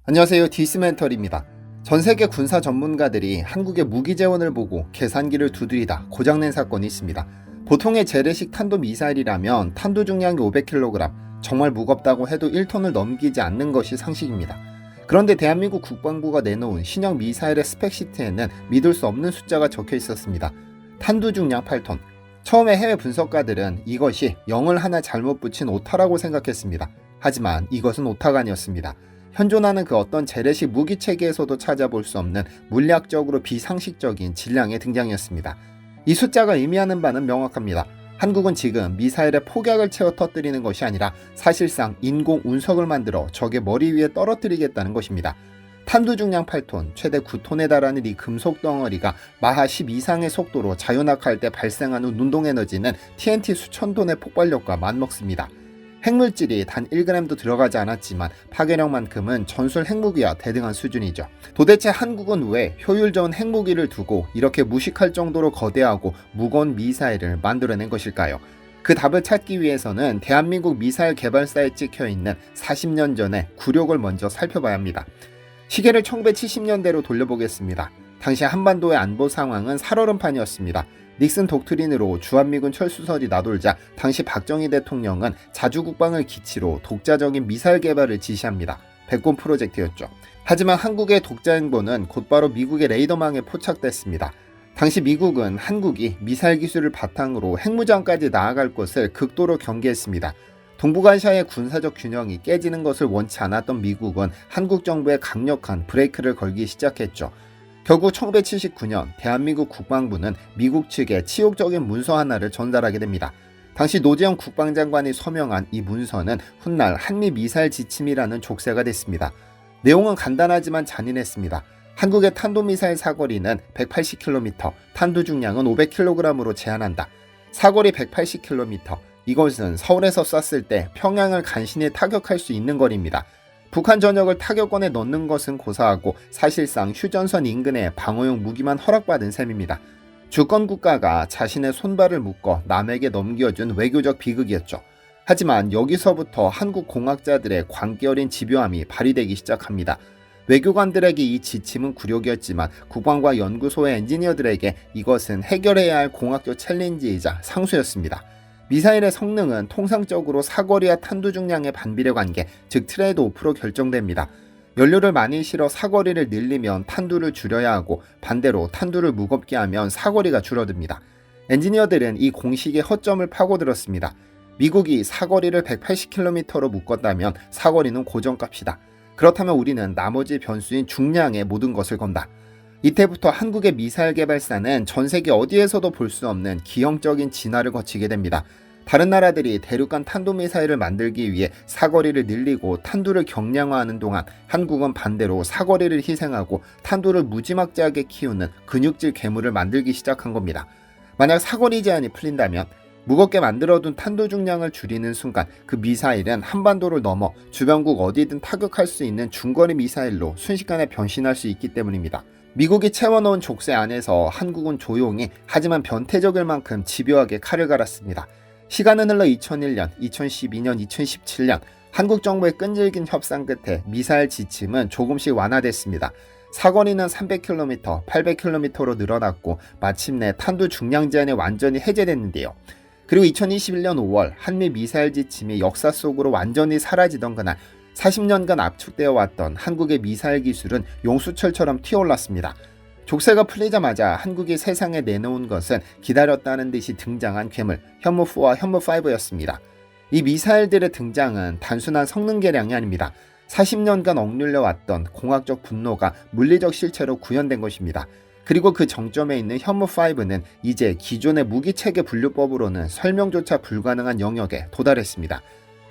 안녕하세요. 디스멘털입니다. 전세계 군사 전문가들이 한국의 무기 재원을 보고 계산기를 두드리다 고장낸 사건이 있습니다. 보통의 재래식 탄도미사일이라면 탄도 중량이 500kg, 정말 무겁다고 해도 1톤을 넘기지 않는 것이 상식입니다. 그런데 대한민국 국방부가 내놓은 신형 미사일의 스펙시트에는 믿을 수 없는 숫자가 적혀 있었습니다. 탄두 중량 8톤. 처음에 해외 분석가들은 이것이 0을 하나 잘못 붙인 오타라고 생각했습니다. 하지만 이것은 오타가 아니었습니다. 현존하는 그 어떤 재래식 무기 체계에서도 찾아볼 수 없는 물리학적으로 비상식적인 질량의 등장이었습니다. 이 숫자가 의미하는 바는 명확합니다. 한국은 지금 미사일의 폭약을 채워 터뜨리는 것이 아니라 사실상 인공 운석을 만들어 적의 머리 위에 떨어뜨리겠다는 것입니다. 탄두 중량 8톤, 최대 9톤에 달하는 이 금속 덩어리가 마하 10 이상의 속도로 자유낙하할 때 발생하는 운동에너지는 TNT 수천 톤의 폭발력과 맞먹습니다. 핵물질이 단 1g도 들어가지 않았지만 파괴력만큼은 전술 핵무기와 대등한 수준이죠. 도대체 한국은 왜 효율 좋은 핵무기를 두고 이렇게 무식할 정도로 거대하고 무거운 미사일을 만들어낸 것일까요? 그 답을 찾기 위해서는 대한민국 미사일 개발사에 찍혀있는 40년 전의 굴욕을 먼저 살펴봐야 합니다. 시계를 1970년대로 돌려보겠습니다. 당시 한반도의 안보 상황은 살얼음판이었습니다. 닉슨 독트린으로 주한미군 철수설이 나돌자 당시 박정희 대통령은 자주국방을 기치로 독자적인 미사일 개발을 지시합니다. 백곰 프로젝트였죠. 하지만 한국의 독자 행보는 곧바로 미국의 레이더망에 포착됐습니다. 당시 미국은 한국이 미사일 기술을 바탕으로 핵무장까지 나아갈 것을 극도로 경계했습니다. 동북아시아의 군사적 균형이 깨지는 것을 원치 않았던 미국은 한국 정부에 강력한 브레이크를 걸기 시작했죠. 결국 1979년 대한민국 국방부는 미국 측에 치욕적인 문서 하나를 전달하게 됩니다. 당시 노재현 국방장관이 서명한 이 문서는 훗날 한미 미사일 지침이라는 족쇄가 됐습니다. 내용은 간단하지만 잔인했습니다. 한국의 탄도미사일 사거리는 180km, 탄두 중량은 500kg으로 제한한다. 사거리 180km, 이것은 서울에서 쐈을 때 평양을 간신히 타격할 수 있는 거리입니다. 북한 전역을 타격권에 넣는 것은 고사하고 사실상 휴전선 인근에 방어용 무기만 허락받은 셈입니다. 주권 국가가 자신의 손발을 묶어 남에게 넘겨준 외교적 비극이었죠. 하지만 여기서부터 한국 공학자들의 광기 어린 집요함이 발휘되기 시작합니다. 외교관들에게 이 지침은 굴욕이었지만 국방과 연구소의 엔지니어들에게 이것은 해결해야 할 공학적 챌린지이자 상수였습니다. 미사일의 성능은 통상적으로 사거리와 탄두 중량의 반비례 관계, 즉 트레이드 오프로 결정됩니다. 연료를 많이 실어 사거리를 늘리면 탄두를 줄여야 하고 반대로 탄두를 무겁게 하면 사거리가 줄어듭니다. 엔지니어들은 이 공식의 허점을 파고들었습니다. 미국이 사거리를 180km로 묶었다면 사거리는 고정값이다. 그렇다면 우리는 나머지 변수인 중량에 모든 것을 건다. 이때부터 한국의 미사일 개발사는 전 세계 어디에서도 볼 수 없는 기형적인 진화를 거치게 됩니다. 다른 나라들이 대륙간 탄도미사일을 만들기 위해 사거리를 늘리고 탄두를 경량화하는 동안 한국은 반대로 사거리를 희생하고 탄두를 무지막지하게 키우는 근육질 괴물을 만들기 시작한 겁니다. 만약 사거리 제한이 풀린다면 무겁게 만들어둔 탄두 중량을 줄이는 순간 그 미사일은 한반도를 넘어 주변국 어디든 타격할 수 있는 중거리 미사일로 순식간에 변신할 수 있기 때문입니다. 미국이 채워놓은 족쇄 안에서 한국은 조용히 하지만 변태적일 만큼 집요하게 칼을 갈았습니다. 시간은 흘러 2001년, 2012년, 2017년 한국 정부의 끈질긴 협상 끝에 미사일 지침은 조금씩 완화됐습니다. 사거리는 300km, 800km로 늘어났고 마침내 탄두 중량 제한이 완전히 해제됐는데요. 그리고 2021년 5월 한미 미사일 지침이 역사 속으로 완전히 사라지던 그날 40년간 압축되어 왔던 한국의 미사일 기술은 용수철처럼 튀어올랐습니다. 족쇄가 풀리자마자 한국이 세상에 내놓은 것은 기다렸다는 듯이 등장한 괴물 현무4와 현무5였습니다. 이 미사일들의 등장은 단순한 성능 개량이 아닙니다. 40년간 억눌려 왔던 공학적 분노가 물리적 실체로 구현된 것입니다. 그리고 그 정점에 있는 현무5는 이제 기존의 무기체계 분류법으로는 설명조차 불가능한 영역에 도달했습니다.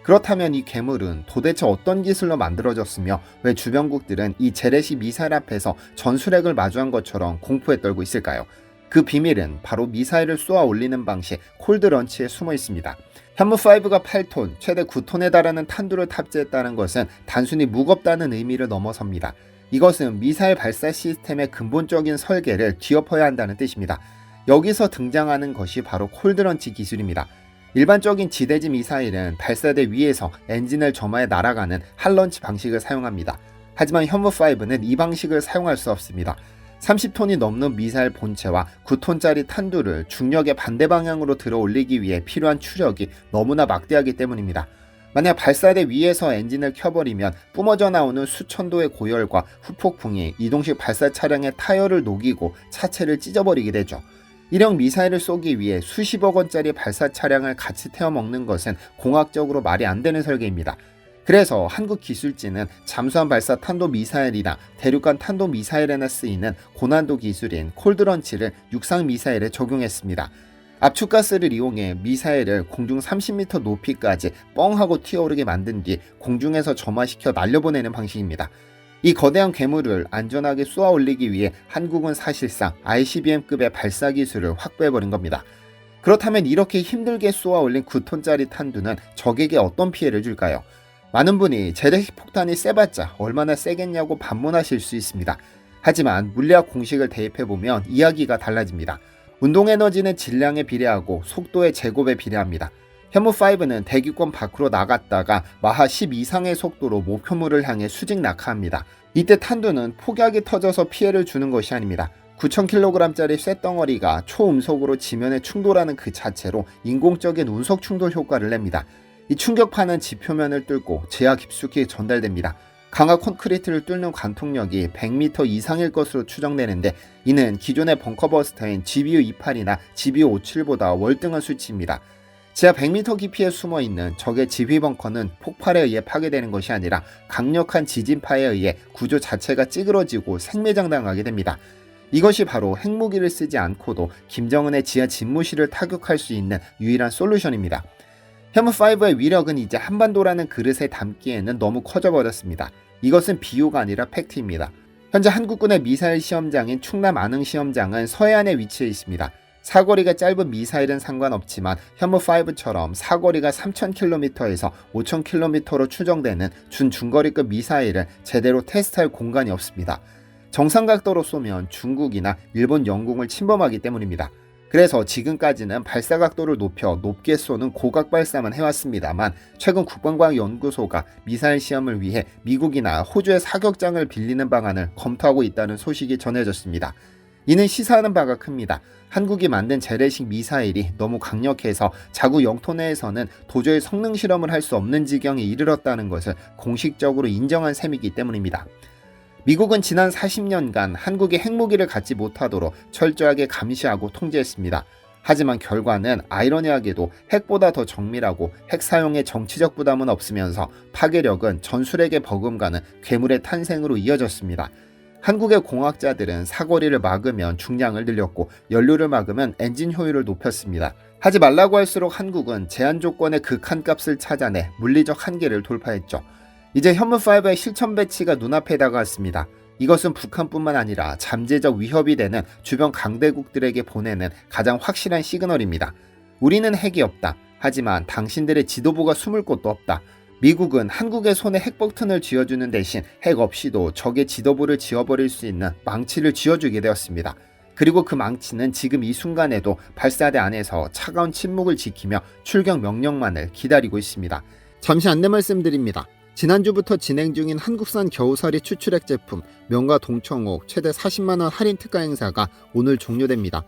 그렇다면 이 괴물은 도대체 어떤 기술로 만들어졌으며 왜 주변국들은 이 재래식 미사일 앞에서 전술핵을 마주한 것처럼 공포에 떨고 있을까요? 그 비밀은 바로 미사일을 쏘아 올리는 방식 콜드런치에 숨어 있습니다. 현무5가 8톤, 최대 9톤에 달하는 탄두를 탑재했다는 것은 단순히 무겁다는 의미를 넘어섭니다. 이것은 미사일 발사 시스템의 근본적인 설계를 뒤엎어야 한다는 뜻입니다. 여기서 등장하는 것이 바로 콜드런치 기술입니다. 일반적인 지대지 미사일은 발사대 위에서 엔진을 점화해 날아가는 핫런치 방식을 사용합니다. 하지만 현무5는 이 방식을 사용할 수 없습니다. 30톤이 넘는 미사일 본체와 9톤짜리 탄두를 중력의 반대 방향으로 들어 올리기 위해 필요한 추력이 너무나 막대하기 때문입니다. 만약 발사대 위에서 엔진을 켜버리면 뿜어져 나오는 수천도의 고열과 후폭풍이 이동식 발사 차량의 타이어를 녹이고 차체를 찢어버리게 되죠. 일형 미사일을 쏘기 위해 수십억 원짜리 발사 차량을 같이 태워 먹는 것은 공학적으로 말이 안 되는 설계입니다. 그래서 한국 기술진은 잠수함 발사 탄도미사일이나 대륙간 탄도미사일에나 쓰이는 고난도 기술인 콜드런치를 육상 미사일에 적용했습니다. 압축가스를 이용해 미사일을 공중 30m 높이까지 뻥하고 튀어오르게 만든 뒤 공중에서 점화시켜 날려보내는 방식입니다. 이 거대한 괴물을 안전하게 쏘아 올리기 위해 한국은 사실상 ICBM급의 발사 기술을 확보해버린 겁니다. 그렇다면 이렇게 힘들게 쏘아 올린 9톤짜리 탄두는 적에게 어떤 피해를 줄까요? 많은 분이 재래식 폭탄이 세봤자 얼마나 세겠냐고 반문하실 수 있습니다. 하지만 물리학 공식을 대입해보면 이야기가 달라집니다. 운동에너지는 질량에 비례하고 속도의 제곱에 비례합니다. 현무5는 대기권 밖으로 나갔다가 마하 10 이상의 속도로 목표물을 향해 수직 낙하합니다. 이때 탄두는 폭약이 터져서 피해를 주는 것이 아닙니다. 9,000kg짜리 쇳덩어리가 초음속으로 지면에 충돌하는 그 자체로 인공적인 운석 충돌 효과를 냅니다. 이 충격파는 지표면을 뚫고 지하 깊숙이 전달됩니다. 강화 콘크리트를 뚫는 관통력이 100m 이상일 것으로 추정되는데 이는 기존의 벙커버스터인 GBU-28이나 GBU-57보다 월등한 수치입니다. 지하 100m 깊이에 숨어있는 적의 지휘 벙커는 폭발에 의해 파괴되는 것이 아니라 강력한 지진파에 의해 구조 자체가 찌그러지고 생매장당하게 됩니다. 이것이 바로 핵무기를 쓰지 않고도 김정은의 지하 집무실을 타격할 수 있는 유일한 솔루션입니다. 현무5의 위력은 이제 한반도라는 그릇에 담기에는 너무 커져버렸습니다. 이것은 비유가 아니라 팩트입니다. 현재 한국군의 미사일 시험장인 충남 안흥 시험장은 서해안에 위치해 있습니다. 사거리가 짧은 미사일은 상관없지만 현무5처럼 사거리가 3,000km에서 5,000km로 추정되는 준중거리급 미사일을 제대로 테스트할 공간이 없습니다. 정상각도로 쏘면 중국이나 일본 영공을 침범하기 때문입니다. 그래서 지금까지는 발사각도를 높여 높게 쏘는 고각 발사만 해왔습니다만 최근 국방과학연구소가 미사일 시험을 위해 미국이나 호주의 사격장을 빌리는 방안을 검토하고 있다는 소식이 전해졌습니다. 이는 시사하는 바가 큽니다. 한국이 만든 재래식 미사일이 너무 강력해서 자국 영토 내에서는 도저히 성능 실험을 할 수 없는 지경에 이르렀다는 것을 공식적으로 인정한 셈이기 때문입니다. 미국은 지난 40년간 한국이 핵무기를 갖지 못하도록 철저하게 감시하고 통제했습니다. 하지만 결과는 아이러니하게도 핵보다 더 정밀하고 핵 사용에 정치적 부담은 없으면서 파괴력은 전술핵에 버금가는 괴물의 탄생으로 이어졌습니다. 한국의 공학자들은 사거리를 막으면 중량을 늘렸고 연료를 막으면 엔진 효율을 높였습니다. 하지 말라고 할수록 한국은 제한 조건의 극한값을 찾아내 물리적 한계를 돌파했죠. 이제 현무5의 실천 배치가 눈앞에 다가왔습니다. 이것은 북한뿐만 아니라 잠재적 위협이 되는 주변 강대국들에게 보내는 가장 확실한 시그널입니다. 우리는 핵이 없다. 하지만 당신들의 지도부가 숨을 곳도 없다. 미국은 한국의 손에 핵폭탄을 쥐어주는 대신 핵 없이도 적의 지도부를 지워버릴 수 있는 망치를 쥐어주게 되었습니다. 그리고 그 망치는 지금 이 순간에도 발사대 안에서 차가운 침묵을 지키며 출격 명령만을 기다리고 있습니다. 잠시 안내 말씀드립니다. 지난주부터 진행 중인 한국산 겨우살이 추출액 제품 명가 동청옥 최대 40만원 할인 특가 행사가 오늘 종료됩니다.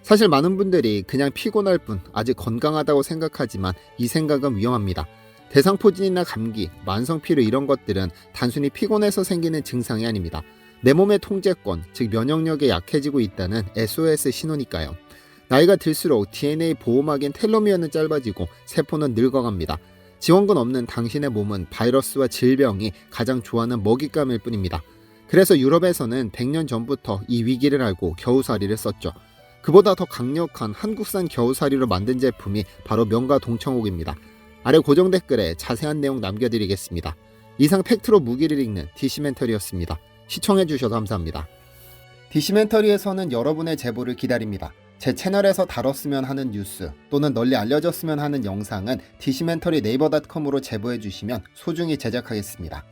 사실 많은 분들이 그냥 피곤할 뿐 아직 건강하다고 생각하지만 이 생각은 위험합니다. 대상포진이나 감기, 만성피로 이런 것들은 단순히 피곤해서 생기는 증상이 아닙니다. 내 몸의 통제권, 즉 면역력이 약해지고 있다는 SOS 신호니까요. 나이가 들수록 DNA 보호막인 텔로미어는 짧아지고 세포는 늙어갑니다. 지원군 없는 당신의 몸은 바이러스와 질병이 가장 좋아하는 먹잇감일 뿐입니다. 그래서 유럽에서는 100년 전부터 이 위기를 알고 겨우살이를 썼죠. 그보다 더 강력한 한국산 겨우살이로 만든 제품이 바로 명가 동청옥입니다. 아래 고정 댓글에 자세한 내용 남겨드리겠습니다. 이상 팩트로 무기를 읽는 디시멘터리였습니다. 시청해주셔서 감사합니다. 디시멘터리에서는 여러분의 제보를 기다립니다. 제 채널에서 다뤘으면 하는 뉴스 또는 널리 알려졌으면 하는 영상은 디시멘터리 네이버.com으로 제보해주시면 소중히 제작하겠습니다.